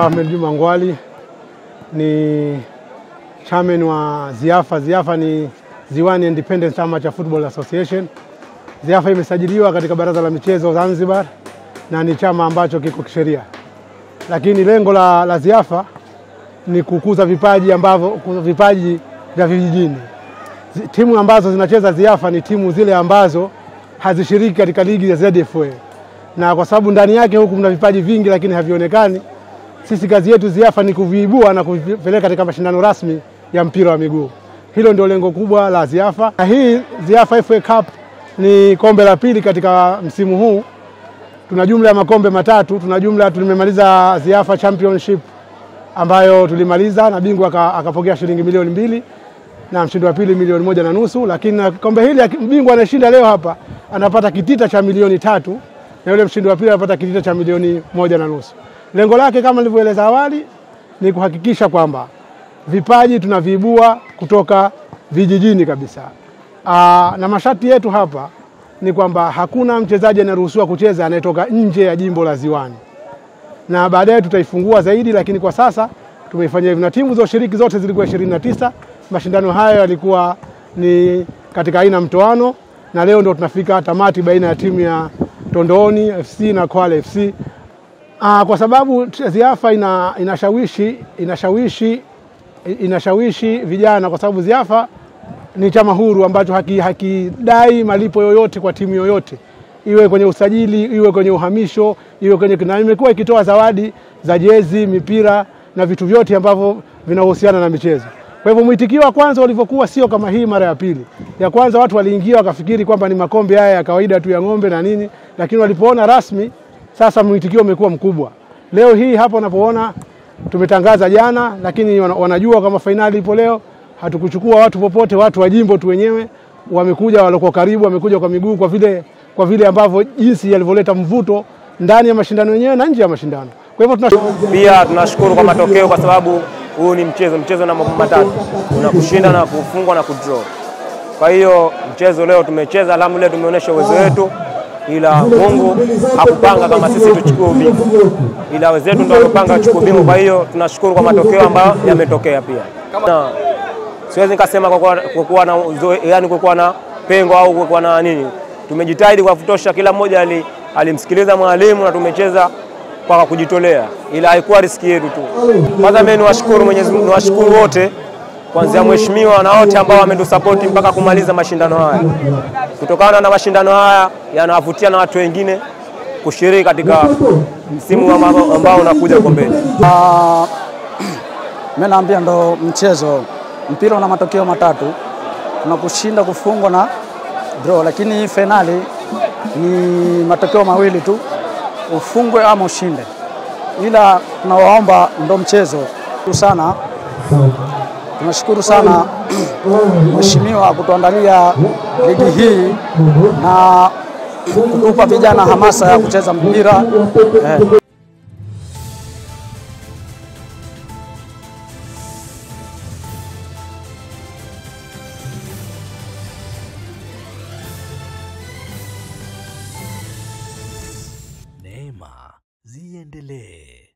Ahmed Juma Ngwali, ni chairman wa Ziafa. Ziafa ni Ziwani Independent Amateur Football Association. Ziafa imesajiliwa katika Baraza la Michezo Zanzibar na ni chama ambacho kiko kisheria. Lakini lengo la Ziafa ni kukuza vipaji vya vijijini. Timu ambazo zinacheza Ziafa ni timu zile ambazo hazishiriki katika ligi ya ZFA. Na kwa sababu ndani yake huku kuna vipaji vingi lakini havionekani, sisi kazi yetu Ziafa ni kuviibua na kuvipeleka katika mashindano rasmi ya mpira wa miguu. Hilo ndio lengo kubwa la Ziafa. Na hii Ziafa FA Cup ni kombe la pili katika msimu huu. Tuna jumla ya makombe matatu. Tulimemaliza Ziafa Championship ambayo tulimaliza na bingwa akapokea shilingi milioni 2 na mshindi wa pili milioni 1.5. Lakini kombe hili bingwa anashinda leo hapa anapata kitita cha milioni 3 na yule mshindi wa pili anapata kitita cha milioni 1.5. Lengo lake kama nilivyoeleza awali ni kuhakikisha kwamba vipaji tunaviibua kutoka vijijini kabisa. Na masharti yetu hapa ni kwamba hakuna mchezaji anaruhusiwa kucheza anayetoka nje ya jimbo la Ziwani. Na baadaye tutaifungua zaidi, lakini kwa sasa tumeifanyia hivi. Na timu za ushiriki zote zilikuwa 29. Mashindano hayo yalikuwa ni katika aina mtoano, na leo ndio tunafika tamati baina ya timu ya Tondooni FC na Kwale FC. Kwa sababu Ziafa inashawishi vijana, kwa sababu Ziafa ni chama huru ambacho hakidai malipo yoyote kwa timu yoyote, iwe kwenye usajili, iwe kwenye uhamisho, iwe kwenye, na imekuwa ikitoa zawadi za jezi, mipira na vitu vyote ambavyo vinahusiana na michezo. Kwa hivyo mwitikio wa kwanza ulivyokuwa sio kama hii mara ya pili. Ya kwanza watu waliingia wakafikiri kwamba ni makombe haya ya kawaida tu ya ng'ombe na nini, lakini walipoona rasmi sasa mwitikio umekuwa mkubwa. Leo hii hapa unapoona tumetangaza jana, lakini wanajua kama finali ipo leo. Hatukuchukua watu popote, watu wa jimbo tu wenyewe wamekuja, walikuwa karibu, wamekuja kwa miguu kwa vile ambavyo jinsi yalivyoleta mvuto ndani ya mashindano yenyewe na nje ya mashindano. Kwa hivyo tunashukuru kwa matokeo, kwa sababu huu ni mchezo na mambo matatu: kuna kushinda na kufungwa na kudraw. Kwa hiyo mchezo leo tumecheza, alhamdulillah tumeonyesha uwezo wetu, ila Mungu hakupanga kama sisi tuchukue ubingwa, ila wenzetu ndio walipanga tuchukue ubingwa. Kwa hiyo tunashukuru kwa matokeo ambayo yametokea. Pia kama siwezi nikasema kwa kuwa na pengo au kwa kuwa na nini, tumejitahidi kwa kutosha, kila mmoja alimsikiliza mwalimu na tumecheza kwa kujitolea, ila haikuwa riski yetu tu. Kwanza mimi niwashukuru Mwenyezi Mungu, niwashukuru wote kuanzia mheshimiwa na wote ambao wametusupport mpaka kumaliza mashindano haya. Kutokana na mashindano haya yanawavutia na watu wengine kushiriki katika msimu ambao unakuja huko mbele. Mimi naambia ndo mchezo, mpira una matokeo matatu: kuna kushinda, kufungwa na draw. Lakini hii finali ni matokeo mawili tu, ufungwe ama ushinde. Ila tunawaomba ndo mchezo sana. Tunashukuru sana mheshimiwa kutuandalia ligi hii na kutupa vijana hamasa ya kucheza mpira. Neema ziendelee.